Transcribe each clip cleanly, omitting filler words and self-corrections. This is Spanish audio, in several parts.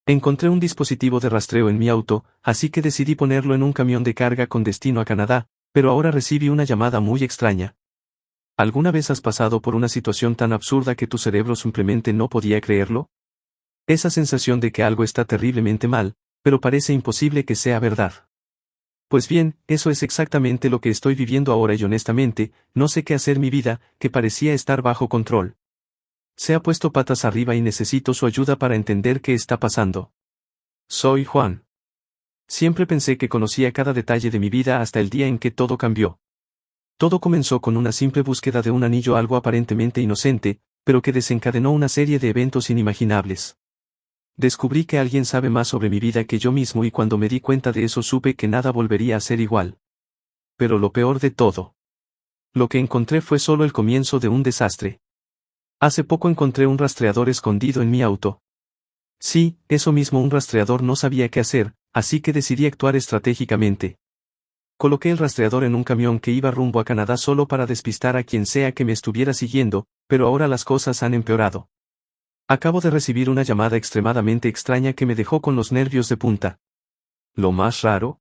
Encontré un dispositivo de rastreo en mi auto, así que decidí ponerlo en un camión de carga con destino a Canadá, pero ahora recibí una llamada muy extraña. ¿Alguna vez has pasado por una situación tan absurda que tu cerebro simplemente no podía creerlo? Esa sensación de que algo está terriblemente mal, pero parece imposible que sea verdad. Pues bien, eso es exactamente lo que estoy viviendo ahora y honestamente, no sé qué hacer mi vida, que parecía estar bajo control. Se ha puesto patas arriba y necesito su ayuda para entender qué está pasando. Soy Juan. Siempre pensé que conocía cada detalle de mi vida hasta el día en que todo cambió. Todo comenzó con una simple búsqueda de un anillo, algo aparentemente inocente, pero que desencadenó una serie de eventos inimaginables. Descubrí que alguien sabe más sobre mi vida que yo mismo y cuando me di cuenta de eso supe que nada volvería a ser igual. Pero lo peor de todo. Lo que encontré fue solo el comienzo de un desastre. Hace poco encontré un rastreador escondido en mi auto. Sí, eso mismo, un rastreador. No sabía qué hacer, así que decidí actuar estratégicamente. Coloqué el rastreador en un camión que iba rumbo a Canadá solo para despistar a quien sea que me estuviera siguiendo, pero ahora las cosas han empeorado. Acabo de recibir una llamada extremadamente extraña que me dejó con los nervios de punta. ¿Lo más raro?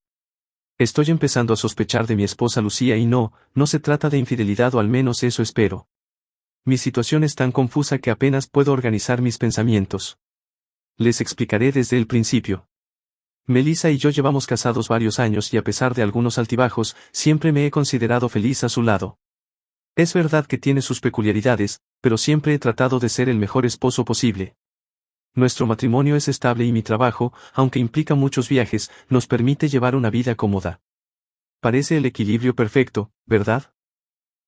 Estoy empezando a sospechar de mi esposa Lucía y no se trata de infidelidad, o al menos eso espero. Mi situación es tan confusa que apenas puedo organizar mis pensamientos. Les explicaré desde el principio. Melissa y yo llevamos casados varios años y a pesar de algunos altibajos, siempre me he considerado feliz a su lado. Es verdad que tiene sus peculiaridades, pero siempre he tratado de ser el mejor esposo posible. Nuestro matrimonio es estable y mi trabajo, aunque implica muchos viajes, nos permite llevar una vida cómoda. Parece el equilibrio perfecto, ¿verdad?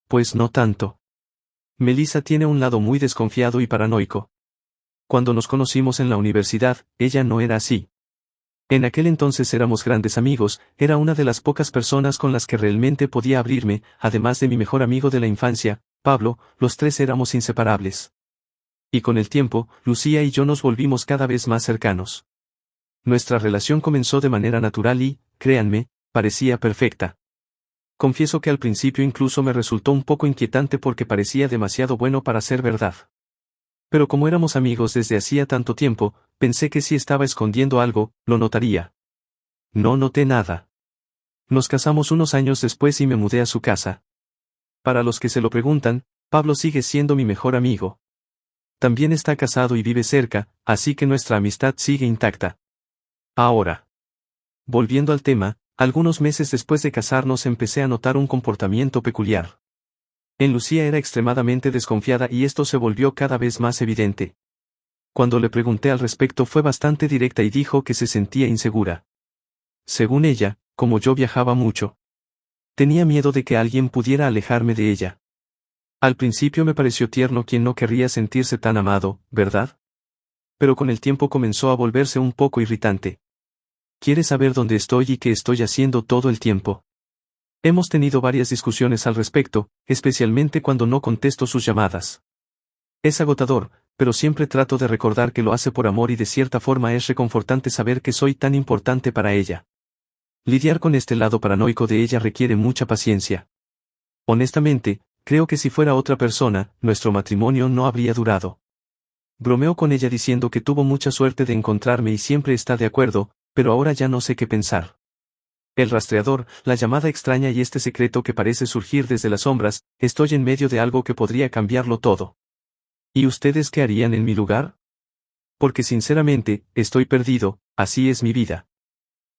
Pues no tanto. Melissa tiene un lado muy desconfiado y paranoico. Cuando nos conocimos en la universidad, ella no era así. En aquel entonces éramos grandes amigos, era una de las pocas personas con las que realmente podía abrirme, además de mi mejor amigo de la infancia, Pablo, los tres éramos inseparables. Y con el tiempo, Lucía y yo nos volvimos cada vez más cercanos. Nuestra relación comenzó de manera natural y, créanme, parecía perfecta. Confieso que al principio incluso me resultó un poco inquietante porque parecía demasiado bueno para ser verdad. Pero como éramos amigos desde hacía tanto tiempo, pensé que si estaba escondiendo algo, lo notaría. No noté nada. Nos casamos unos años después y me mudé a su casa. Para los que se lo preguntan, Pablo sigue siendo mi mejor amigo. También está casado y vive cerca, así que nuestra amistad sigue intacta. Ahora, volviendo al tema, algunos meses después de casarnos empecé a notar un comportamiento peculiar. En Lucía era extremadamente desconfiada y esto se volvió cada vez más evidente. Cuando le pregunté al respecto fue bastante directa y dijo que se sentía insegura. Según ella, como yo viajaba mucho, tenía miedo de que alguien pudiera alejarme de ella. Al principio me pareció tierno, quien no querría sentirse tan amado, ¿verdad? Pero con el tiempo comenzó a volverse un poco irritante. Quiere saber dónde estoy y qué estoy haciendo todo el tiempo. Hemos tenido varias discusiones al respecto, especialmente cuando no contesto sus llamadas. Es agotador, pero siempre trato de recordar que lo hace por amor y de cierta forma es reconfortante saber que soy tan importante para ella. Lidiar con este lado paranoico de ella requiere mucha paciencia. Honestamente, creo que si fuera otra persona, nuestro matrimonio no habría durado. Bromeo con ella diciendo que tuvo mucha suerte de encontrarme y siempre está de acuerdo, pero ahora ya no sé qué pensar. El rastreador, la llamada extraña y este secreto que parece surgir desde las sombras, estoy en medio de algo que podría cambiarlo todo. ¿Y ustedes qué harían en mi lugar? Porque sinceramente, estoy perdido, así es mi vida.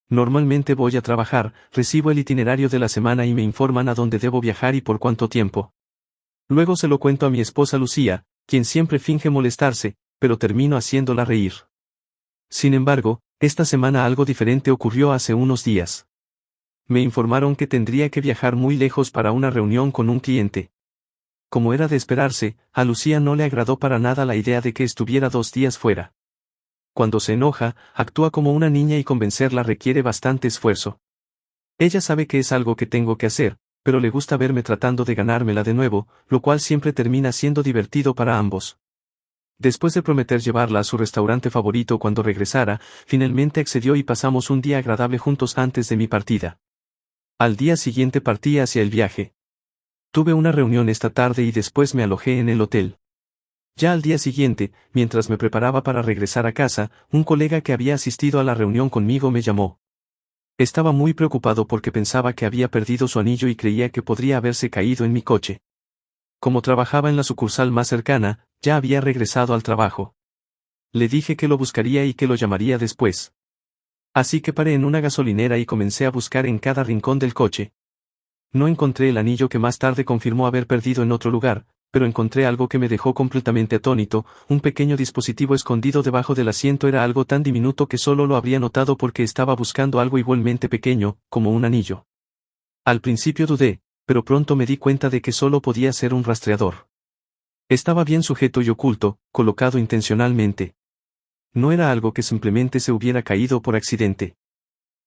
Normalmente voy a trabajar, recibo el itinerario de la semana y me informan a dónde debo viajar y por cuánto tiempo. Luego se lo cuento a mi esposa Lucía, quien siempre finge molestarse, pero termino haciéndola reír. Sin embargo, esta semana algo diferente ocurrió hace unos días. Me informaron que tendría que viajar muy lejos para una reunión con un cliente. Como era de esperarse, a Lucía no le agradó para nada la idea de que estuviera 2 días fuera. Cuando se enoja, actúa como una niña y convencerla requiere bastante esfuerzo. Ella sabe que es algo que tengo que hacer, pero le gusta verme tratando de ganármela de nuevo, lo cual siempre termina siendo divertido para ambos. Después de prometer llevarla a su restaurante favorito cuando regresara, finalmente accedió y pasamos un día agradable juntos antes de mi partida. Al día siguiente partí hacia el viaje. Tuve una reunión esta tarde y después me alojé en el hotel. Ya al día siguiente, mientras me preparaba para regresar a casa, un colega que había asistido a la reunión conmigo me llamó. Estaba muy preocupado porque pensaba que había perdido su anillo y creía que podría haberse caído en mi coche. Como trabajaba en la sucursal más cercana, ya había regresado al trabajo. Le dije que lo buscaría y que lo llamaría después. Así que paré en una gasolinera y comencé a buscar en cada rincón del coche. No encontré el anillo que más tarde confirmó haber perdido en otro lugar, pero encontré algo que me dejó completamente atónito, un pequeño dispositivo escondido debajo del asiento. Era algo tan diminuto que solo lo habría notado porque estaba buscando algo igualmente pequeño, como un anillo. Al principio dudé, pero pronto me di cuenta de que solo podía ser un rastreador. Estaba bien sujeto y oculto, colocado intencionalmente. No era algo que simplemente se hubiera caído por accidente.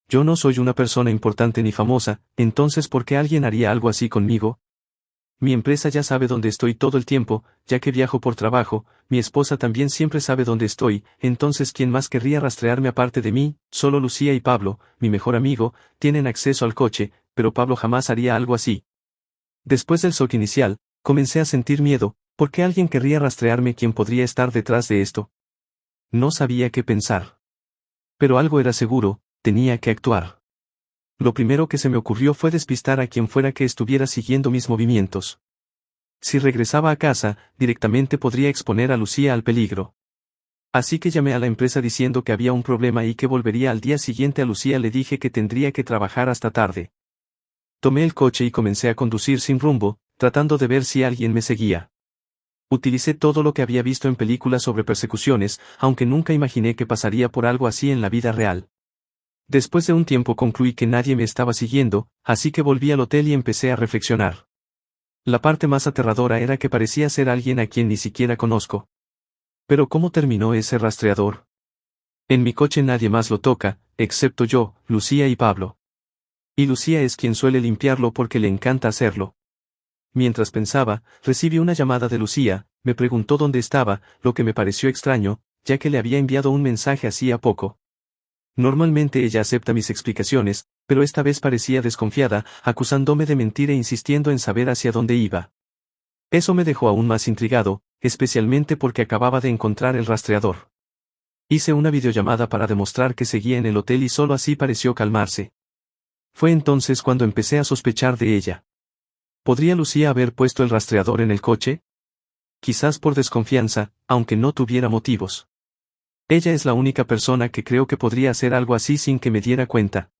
Yo no soy una persona importante ni famosa, entonces ¿por qué alguien haría algo así conmigo? Mi empresa ya sabe dónde estoy todo el tiempo, ya que viajo por trabajo, mi esposa también siempre sabe dónde estoy, entonces ¿quién más querría rastrearme aparte de mí? Solo Lucía y Pablo, mi mejor amigo, tienen acceso al coche, pero Pablo jamás haría algo así. Después del shock inicial, comencé a sentir miedo. ¿Por qué alguien querría rastrearme? ¿Quién podría estar detrás de esto? No sabía qué pensar. Pero algo era seguro, tenía que actuar. Lo primero que se me ocurrió fue despistar a quien fuera que estuviera siguiendo mis movimientos. Si regresaba a casa, directamente podría exponer a Lucía al peligro. Así que llamé a la empresa diciendo que había un problema y que volvería al día siguiente. A Lucía le dije que tendría que trabajar hasta tarde. Tomé el coche y comencé a conducir sin rumbo, tratando de ver si alguien me seguía. Utilicé todo lo que había visto en películas sobre persecuciones, aunque nunca imaginé que pasaría por algo así en la vida real. Después de un tiempo concluí que nadie me estaba siguiendo, así que volví al hotel y empecé a reflexionar. La parte más aterradora era que parecía ser alguien a quien ni siquiera conozco. Pero ¿cómo terminó ese rastreador? En mi coche nadie más lo toca, excepto yo, Lucía y Pablo. Y Lucía es quien suele limpiarlo porque le encanta hacerlo. Mientras pensaba, recibí una llamada de Lucía, me preguntó dónde estaba, lo que me pareció extraño, ya que le había enviado un mensaje hacía poco. Normalmente ella acepta mis explicaciones, pero esta vez parecía desconfiada, acusándome de mentir e insistiendo en saber hacia dónde iba. Eso me dejó aún más intrigado, especialmente porque acababa de encontrar el rastreador. Hice una videollamada para demostrar que seguía en el hotel y solo así pareció calmarse. Fue entonces cuando empecé a sospechar de ella. ¿Podría Lucía haber puesto el rastreador en el coche? Quizás por desconfianza, aunque no tuviera motivos. Ella es la única persona que creo que podría hacer algo así sin que me diera cuenta.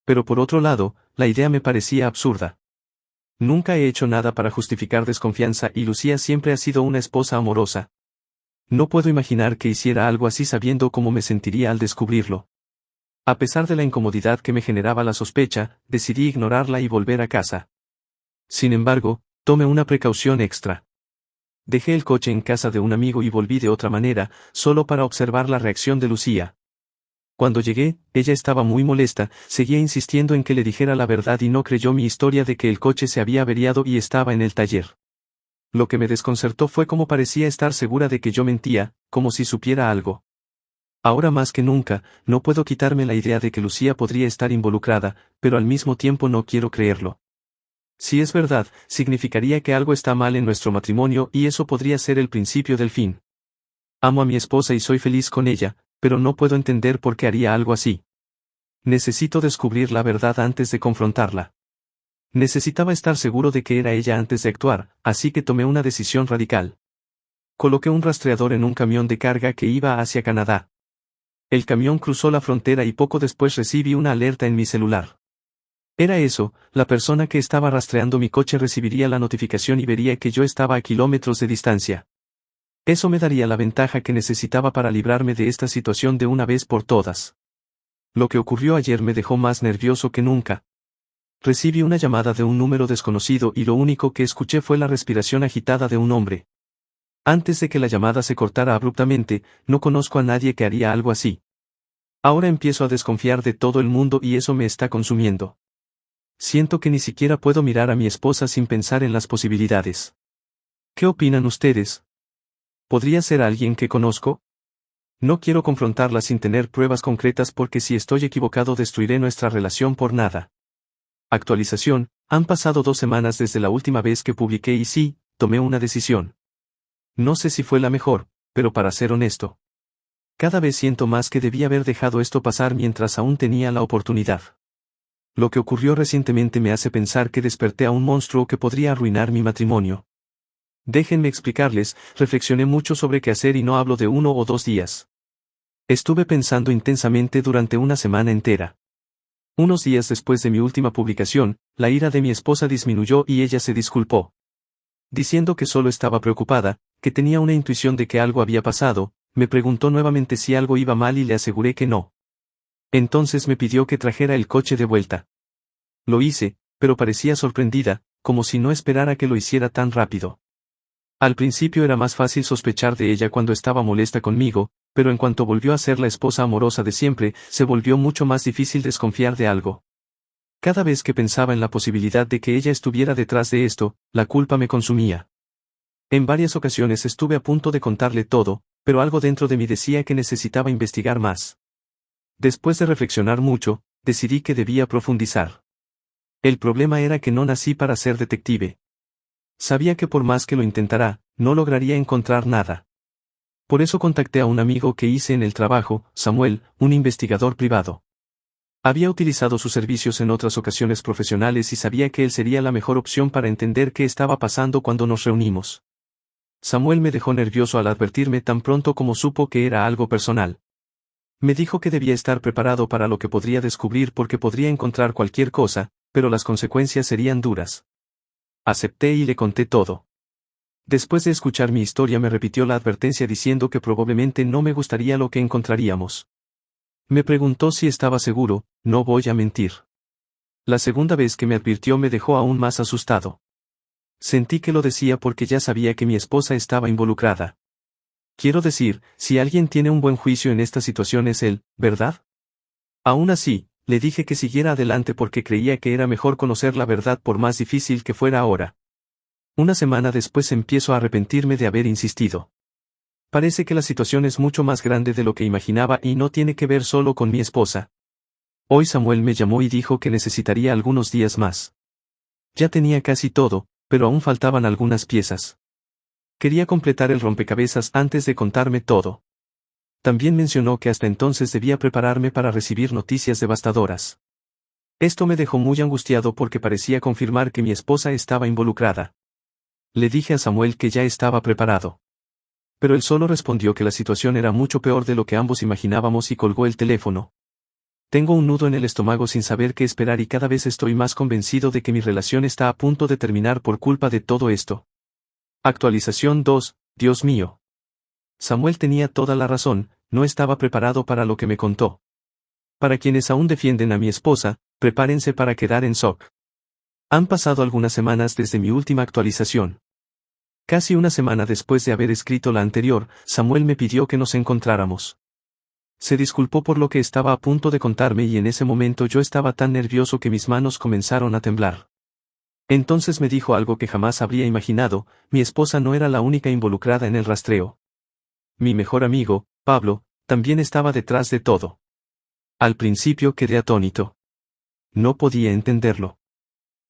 Pero por otro lado, la idea me parecía absurda. Nunca he hecho nada para justificar desconfianza y Lucía siempre ha sido una esposa amorosa. No puedo imaginar que hiciera algo así sabiendo cómo me sentiría al descubrirlo. A pesar de la incomodidad que me generaba la sospecha, decidí ignorarla y volver a casa. Sin embargo, tomé una precaución extra. Dejé el coche en casa de un amigo y volví de otra manera, solo para observar la reacción de Lucía. Cuando llegué, ella estaba muy molesta, seguía insistiendo en que le dijera la verdad y no creyó mi historia de que el coche se había averiado y estaba en el taller. Lo que me desconcertó fue cómo parecía estar segura de que yo mentía, como si supiera algo. Ahora más que nunca, no puedo quitarme la idea de que Lucía podría estar involucrada, pero al mismo tiempo no quiero creerlo. Si es verdad, significaría que algo está mal en nuestro matrimonio y eso podría ser el principio del fin. Amo a mi esposa y soy feliz con ella, pero no puedo entender por qué haría algo así. Necesito descubrir la verdad antes de confrontarla. Necesitaba estar seguro de que era ella antes de actuar, así que tomé una decisión radical. Coloqué un rastreador en un camión de carga que iba hacia Canadá. El camión cruzó la frontera y poco después recibí una alerta en mi celular. Era eso, la persona que estaba rastreando mi coche recibiría la notificación y vería que yo estaba a kilómetros de distancia. Eso me daría la ventaja que necesitaba para librarme de esta situación de una vez por todas. Lo que ocurrió ayer me dejó más nervioso que nunca. Recibí una llamada de un número desconocido y lo único que escuché fue la respiración agitada de un hombre. Antes de que la llamada se cortara abruptamente, no conozco a nadie que haría algo así. Ahora empiezo a desconfiar de todo el mundo y eso me está consumiendo. Siento que ni siquiera puedo mirar a mi esposa sin pensar en las posibilidades. ¿Qué opinan ustedes? ¿Podría ser alguien que conozco? No quiero confrontarla sin tener pruebas concretas porque si estoy equivocado destruiré nuestra relación por nada. Actualización, han pasado 2 semanas desde la última vez que publiqué y sí, tomé una decisión. No sé si fue la mejor, pero para ser honesto, cada vez siento más que debí haber dejado esto pasar mientras aún tenía la oportunidad. Lo que ocurrió recientemente me hace pensar que desperté a un monstruo que podría arruinar mi matrimonio. Déjenme explicarles, reflexioné mucho sobre qué hacer y no hablo de 1 o 2 días. Estuve pensando intensamente durante una semana entera. Unos días después de mi última publicación, la ira de mi esposa disminuyó y ella se disculpó, diciendo que solo estaba preocupada, que tenía una intuición de que algo había pasado. Me preguntó nuevamente si algo iba mal y le aseguré que no. Entonces me pidió que trajera el coche de vuelta. Lo hice, pero parecía sorprendida, como si no esperara que lo hiciera tan rápido. Al principio era más fácil sospechar de ella cuando estaba molesta conmigo, pero en cuanto volvió a ser la esposa amorosa de siempre, se volvió mucho más difícil desconfiar de algo. Cada vez que pensaba en la posibilidad de que ella estuviera detrás de esto, la culpa me consumía. En varias ocasiones estuve a punto de contarle todo, pero algo dentro de mí decía que necesitaba investigar más. Después de reflexionar mucho, decidí que debía profundizar. El problema era que no nací para ser detective. Sabía que por más que lo intentara, no lograría encontrar nada. Por eso contacté a un amigo que hice en el trabajo, Samuel, un investigador privado. Había utilizado sus servicios en otras ocasiones profesionales y sabía que él sería la mejor opción para entender qué estaba pasando cuando nos reunimos. Samuel me dejó nervioso al advertirme tan pronto como supo que era algo personal. Me dijo que debía estar preparado para lo que podría descubrir porque podría encontrar cualquier cosa, pero las consecuencias serían duras. Acepté y le conté todo. Después de escuchar mi historia me repitió la advertencia diciendo que probablemente no me gustaría lo que encontraríamos. Me preguntó si estaba seguro, no voy a mentir. La segunda vez que me advirtió me dejó aún más asustado. Sentí que lo decía porque ya sabía que mi esposa estaba involucrada. Quiero decir, si alguien tiene un buen juicio en esta situación es él, ¿verdad? Aún así, le dije que siguiera adelante porque creía que era mejor conocer la verdad por más difícil que fuera ahora. Una semana después empiezo a arrepentirme de haber insistido. Parece que la situación es mucho más grande de lo que imaginaba y no tiene que ver solo con mi esposa. Hoy Samuel me llamó y dijo que necesitaría algunos días más. Ya tenía casi todo, pero aún faltaban algunas piezas. Quería completar el rompecabezas antes de contarme todo. También mencionó que hasta entonces debía prepararme para recibir noticias devastadoras. Esto me dejó muy angustiado porque parecía confirmar que mi esposa estaba involucrada. Le dije a Samuel que ya estaba preparado. Pero él solo respondió que la situación era mucho peor de lo que ambos imaginábamos y colgó el teléfono. Tengo un nudo en el estómago sin saber qué esperar y cada vez estoy más convencido de que mi relación está a punto de terminar por culpa de todo esto. Actualización 2, Dios mío. Samuel tenía toda la razón, no estaba preparado para lo que me contó. Para quienes aún defienden a mi esposa, prepárense para quedar en shock. Han pasado algunas semanas desde mi última actualización. Casi una semana después de haber escrito la anterior, Samuel me pidió que nos encontráramos. Se disculpó por lo que estaba a punto de contarme y en ese momento yo estaba tan nervioso que mis manos comenzaron a temblar. Entonces me dijo algo que jamás habría imaginado: mi esposa no era la única involucrada en el rastreo. Mi mejor amigo, Pablo, también estaba detrás de todo. Al principio quedé atónito. No podía entenderlo.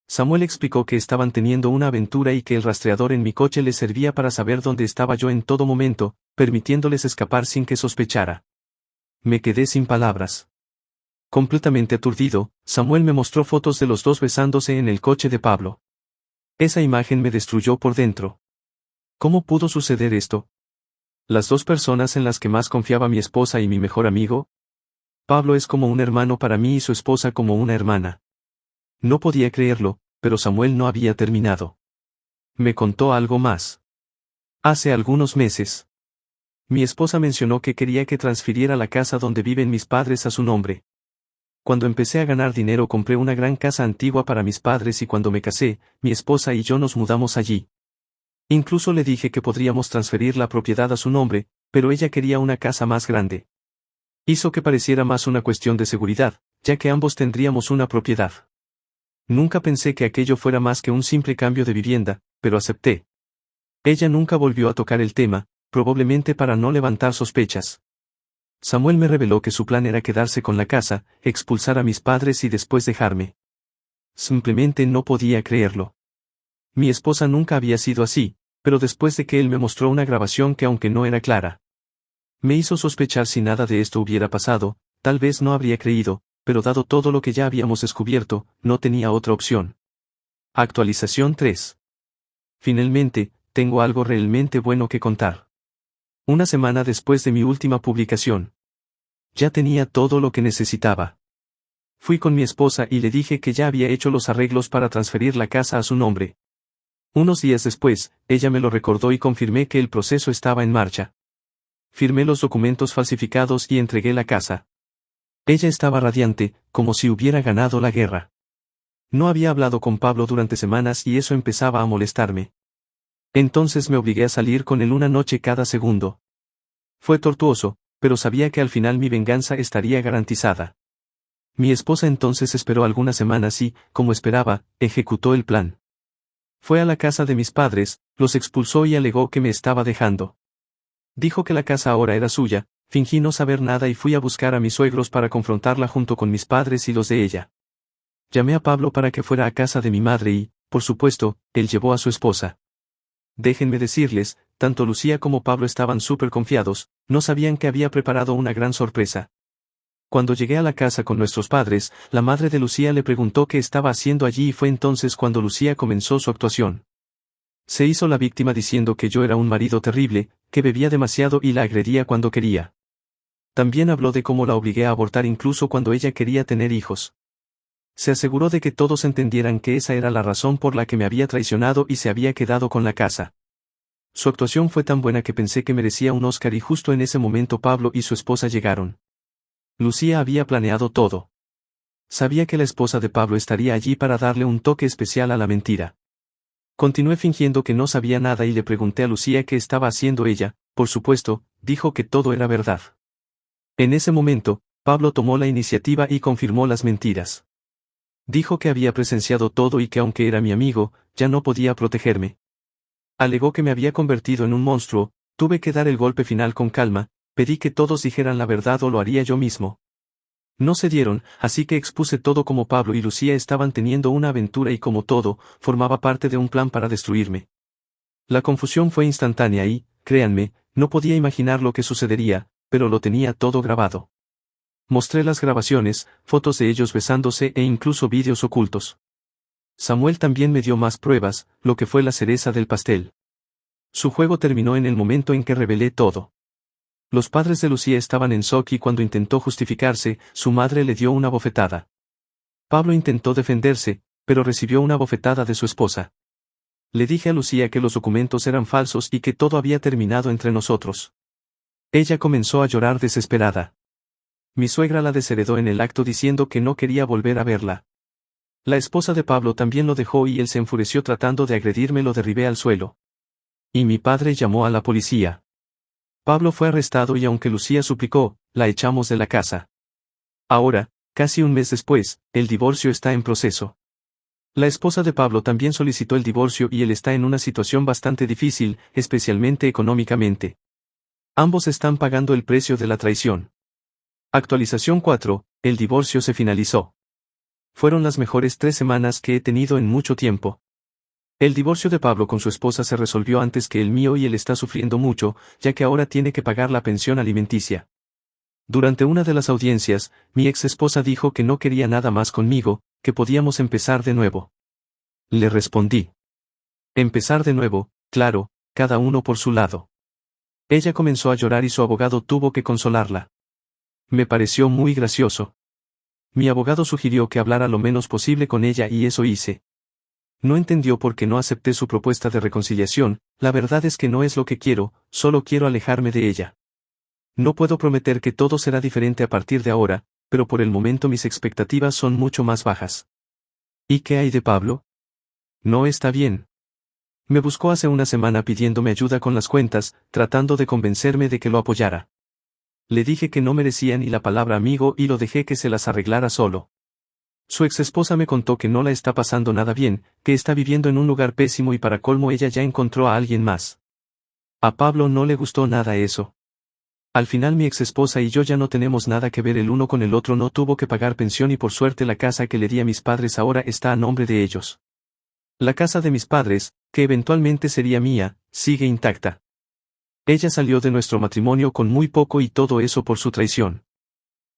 Samuel explicó que estaban teniendo una aventura y que el rastreador en mi coche les servía para saber dónde estaba yo en todo momento, permitiéndoles escapar sin que sospechara. Me quedé sin palabras. Completamente aturdido, Samuel me mostró fotos de los dos besándose en el coche de Pablo. Esa imagen me destruyó por dentro. ¿Cómo pudo suceder esto? Las dos personas en las que más confiaba, mi esposa y mi mejor amigo. Pablo es como un hermano para mí y su esposa como una hermana. No podía creerlo, pero Samuel no había terminado. Me contó algo más. Hace algunos meses, mi esposa mencionó que quería que transfiriera la casa donde viven mis padres a su nombre. Cuando empecé a ganar dinero compré una gran casa antigua para mis padres y cuando me casé, mi esposa y yo nos mudamos allí. Incluso le dije que podríamos transferir la propiedad a su nombre, pero ella quería una casa más grande. Hizo que pareciera más una cuestión de seguridad, ya que ambos tendríamos una propiedad. Nunca pensé que aquello fuera más que un simple cambio de vivienda, pero acepté. Ella nunca volvió a tocar el tema, probablemente para no levantar sospechas. Samuel me reveló que su plan era quedarse con la casa, expulsar a mis padres y después dejarme. Simplemente no podía creerlo. Mi esposa nunca había sido así, pero después de que él me mostró una grabación que aunque no era clara, me hizo sospechar si nada de esto hubiera pasado, tal vez no habría creído, pero dado todo lo que ya habíamos descubierto, no tenía otra opción. Actualización 3. Finalmente, tengo algo realmente bueno que contar. Una semana después de mi última publicación, ya tenía todo lo que necesitaba. Fui con mi esposa y le dije que ya había hecho los arreglos para transferir la casa a su nombre. Unos días después, ella me lo recordó y confirmé que el proceso estaba en marcha. Firmé los documentos falsificados y entregué la casa. Ella estaba radiante, como si hubiera ganado la guerra. No había hablado con Pablo durante semanas y eso empezaba a molestarme. Entonces me obligué a salir con él una noche cada segundo. Fue tortuoso, pero sabía que al final mi venganza estaría garantizada. Mi esposa entonces esperó algunas semanas y, como esperaba, ejecutó el plan. Fue a la casa de mis padres, los expulsó y alegó que me estaba dejando. Dijo que la casa ahora era suya, fingí no saber nada y fui a buscar a mis suegros para confrontarla junto con mis padres y los de ella. Llamé a Pablo para que fuera a casa de mi madre y, por supuesto, él llevó a su esposa. Déjenme decirles, tanto Lucía como Pablo estaban súper confiados, no sabían que había preparado una gran sorpresa. Cuando llegué a la casa con nuestros padres, la madre de Lucía le preguntó qué estaba haciendo allí y fue entonces cuando Lucía comenzó su actuación. Se hizo la víctima diciendo que yo era un marido terrible, que bebía demasiado y la agredía cuando quería. También habló de cómo la obligué a abortar incluso cuando ella quería tener hijos. Se aseguró de que todos entendieran que esa era la razón por la que me había traicionado y se había quedado con la casa. Su actuación fue tan buena que pensé que merecía un Oscar y justo en ese momento Pablo y su esposa llegaron. Lucía había planeado todo. Sabía que la esposa de Pablo estaría allí para darle un toque especial a la mentira. Continué fingiendo que no sabía nada y le pregunté a Lucía qué estaba haciendo ella, por supuesto, dijo que todo era verdad. En ese momento, Pablo tomó la iniciativa y confirmó las mentiras. Dijo que había presenciado todo y que aunque era mi amigo, ya no podía protegerme. Alegó que me había convertido en un monstruo, tuve que dar el golpe final con calma, pedí que todos dijeran la verdad o lo haría yo mismo. No cedieron, así que expuse todo como Pablo y Lucía estaban teniendo una aventura y como todo, formaba parte de un plan para destruirme. La confusión fue instantánea y, créanme, no podía imaginar lo que sucedería, pero lo tenía todo grabado. Mostré las grabaciones, fotos de ellos besándose e incluso vídeos ocultos. Samuel también me dio más pruebas, lo que fue la cereza del pastel. Su juego terminó en el momento en que revelé todo. Los padres de Lucía estaban en shock y cuando intentó justificarse, su madre le dio una bofetada. Pablo intentó defenderse, pero recibió una bofetada de su esposa. Le dije a Lucía que los documentos eran falsos y que todo había terminado entre nosotros. Ella comenzó a llorar desesperada. Mi suegra la desheredó en el acto diciendo que no quería volver a verla. La esposa de Pablo también lo dejó y él se enfureció tratando de agredirme, lo derribé al suelo. Y mi padre llamó a la policía. Pablo fue arrestado y aunque Lucía suplicó, la echamos de la casa. Ahora, casi un mes después, el divorcio está en proceso. La esposa de Pablo también solicitó el divorcio y él está en una situación bastante difícil, especialmente económicamente. Ambos están pagando el precio de la traición. Actualización 4, el divorcio se finalizó. Fueron las mejores 3 semanas que he tenido en mucho tiempo. El divorcio de Pablo con su esposa se resolvió antes que el mío y él está sufriendo mucho, ya que ahora tiene que pagar la pensión alimenticia. Durante una de las audiencias, mi ex esposa dijo que no quería nada más conmigo, que podíamos empezar de nuevo. Le respondí. Empezar de nuevo, claro, cada uno por su lado. Ella comenzó a llorar y su abogado tuvo que consolarla. Me pareció muy gracioso. Mi abogado sugirió que hablara lo menos posible con ella y eso hice. No entendió por qué no acepté su propuesta de reconciliación, la verdad es que no es lo que quiero, solo quiero alejarme de ella. No puedo prometer que todo será diferente a partir de ahora, pero por el momento mis expectativas son mucho más bajas. ¿Y qué hay de Pablo? No está bien. Me buscó hace una semana pidiéndome ayuda con las cuentas, tratando de convencerme de que lo apoyara. Le dije que no merecía ni la palabra amigo y lo dejé que se las arreglara solo. Su exesposa me contó que no la está pasando nada bien, que está viviendo en un lugar pésimo y para colmo ella ya encontró a alguien más. A Pablo no le gustó nada eso. Al final mi exesposa y yo ya no tenemos nada que ver el uno con el otro, no tuvo que pagar pensión y por suerte la casa que le di a mis padres ahora está a nombre de ellos. La casa de mis padres, que eventualmente sería mía, sigue intacta. Ella salió de nuestro matrimonio con muy poco y todo eso por su traición.